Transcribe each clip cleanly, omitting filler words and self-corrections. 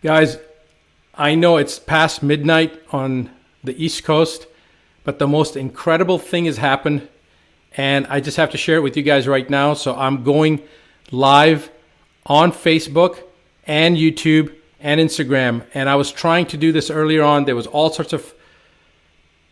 Guys, I know it's past midnight on the East Coast, but the most incredible thing has happened, and I just have to share it with you guys right now. So I'm going live on Facebook and YouTube and Instagram, and I was trying to do this earlier on. There was all sorts of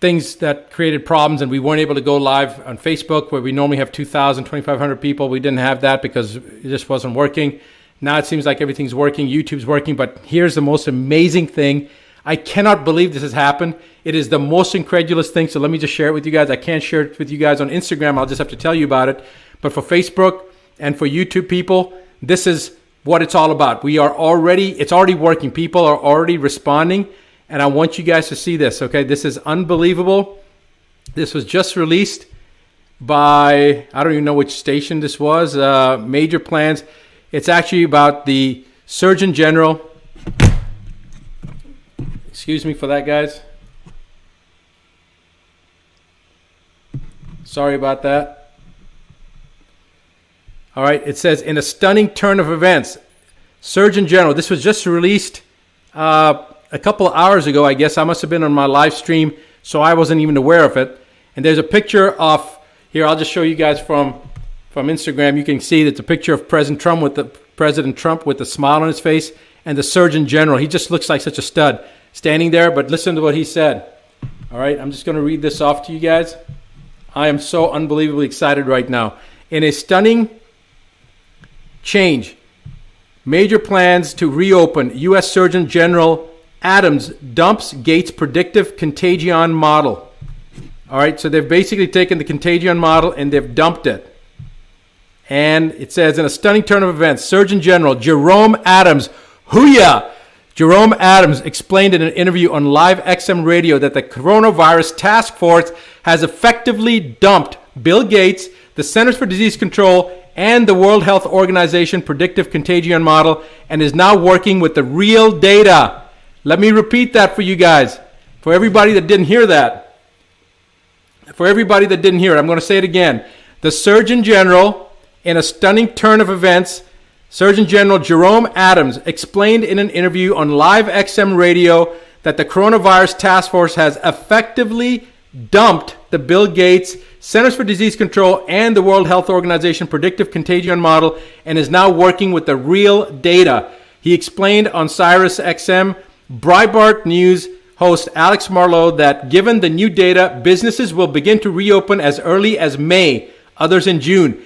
things that created problems, and we weren't able to go live on Facebook where we normally have 2,000, 2,500 people. We didn't have that because it just wasn't working. Now it seems like everything's working. YouTube's working, but here's the most amazing thing. I cannot believe this has happened. It is the most incredulous thing, so let me just share it with you guys. I can't share it with you guys on Instagram. I'll just have to tell you about it. But for Facebook and for YouTube people, this is what it's all about. It's already working. People are already responding, and I want you guys to see this, okay? This is unbelievable. This was just released by, I don't even know which station this was, Major Plans. It's actually about the Surgeon General. Excuse me for that, guys. Sorry about that. All right, it says, in a stunning turn of events, Surgeon General, this was just released a couple of hours ago, I guess. I must have been on my live stream, so I wasn't even aware of it. And there's a picture of, here, I'll just show you guys from Instagram. You can see that's a picture of President Trump with a smile on his face, and the Surgeon General. He just looks like such a stud standing there, but listen to what he said. All right, I'm just going to read this off to you guys. I am so unbelievably excited right now. In a stunning change, major plans to reopen, U.S. Surgeon General Adams dumps Gates' predictive contagion model. All right, so they've basically taken the contagion model and they've dumped it. And it says, in a stunning turn of events, Surgeon General Jerome Adams, Jerome Adams explained in an interview on Live XM Radio that the coronavirus task force has effectively dumped Bill Gates, the Centers for Disease Control, and the World Health Organization predictive contagion model, and is now working with the real data. Let me repeat that for you guys. For everybody that didn't hear that. For everybody that didn't hear it, I'm going to say it again. The Surgeon General, in a stunning turn of events, Surgeon General Jerome Adams explained in an interview on Live XM Radio that the coronavirus task force has effectively dumped the Bill Gates, Centers for Disease Control, and the World Health Organization predictive contagion model, and is now working with the real data. He explained on Sirius XM Breitbart News host Alex Marlowe that given the new data, businesses will begin to reopen as early as May, others in June.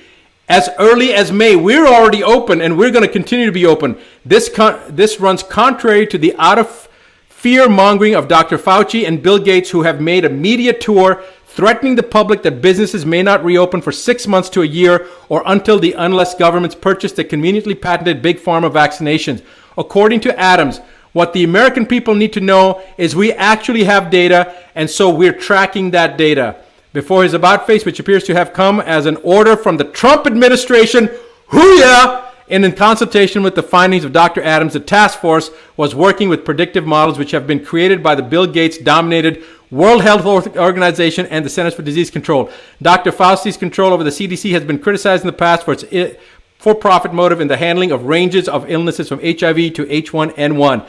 As early as May, we're already open, and we're going to continue to be open. This runs contrary to the out-of-fear-mongering of Dr. Fauci and Bill Gates, who have made a media tour threatening the public that businesses may not reopen for 6 months to a year or unless governments purchase the conveniently patented big pharma vaccinations. According to Adams, what the American people need to know is we actually have data, and so we're tracking that data. Before his about face, which appears to have come as an order from the Trump administration, and in consultation with the findings of Dr. Adams, the task force was working with predictive models which have been created by the Bill Gates-dominated World Health Organization and the Centers for Disease Control. Dr. Fauci's control over the CDC has been criticized in the past for its for-profit motive in the handling of ranges of illnesses from HIV to H1N1.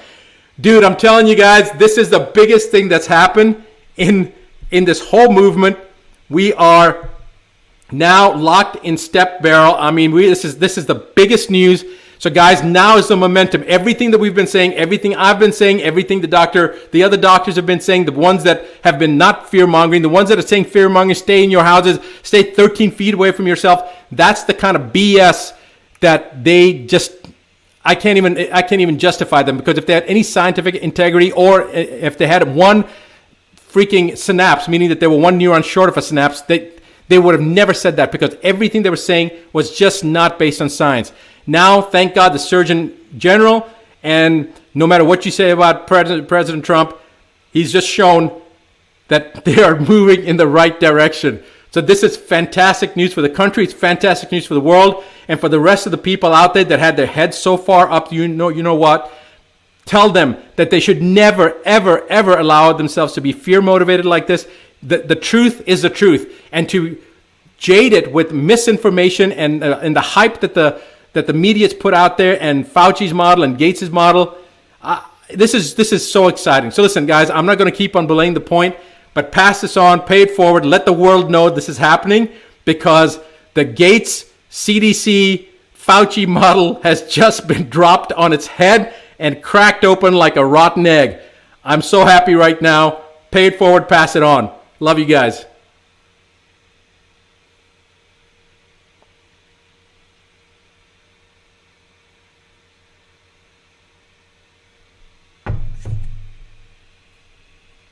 Dude, I'm telling you guys, this is the biggest thing that's happened in this whole movement. We are now locked in step barrel. I mean, this is the biggest news. So guys, now is the momentum. Everything that we've been saying, everything I've been saying, everything the other doctors have been saying, the ones that have been not fear-mongering, the ones that are saying fear-mongering, stay in your houses, stay 13 feet away from yourself. That's the kind of BS that they just, I can't even justify them, because if they had any scientific integrity, or if they had one freaking synapse, meaning that they were one neuron short of a synapse, they would have never said that, because everything they were saying was just not based on science. Now, thank God, the Surgeon General, and no matter what you say about President Trump, he's just shown that they are moving in the right direction. So this is fantastic news for the country. It's fantastic news for the world, and for the rest of the people out there that had their heads so far up, you know what? Tell them that they should never, ever, ever allow themselves to be fear-motivated like this. The truth is the truth. And to jade it with misinformation and the hype that the media's put out there, and Fauci's model and Gates's model, This is so exciting. So listen, guys, I'm not going to keep on belaying the point, but pass this on, pay it forward, let the world know this is happening, because the Gates CDC Fauci model has just been dropped on its head and cracked open like a rotten egg. I'm so happy right now. Pay it forward, pass it on. Love you guys.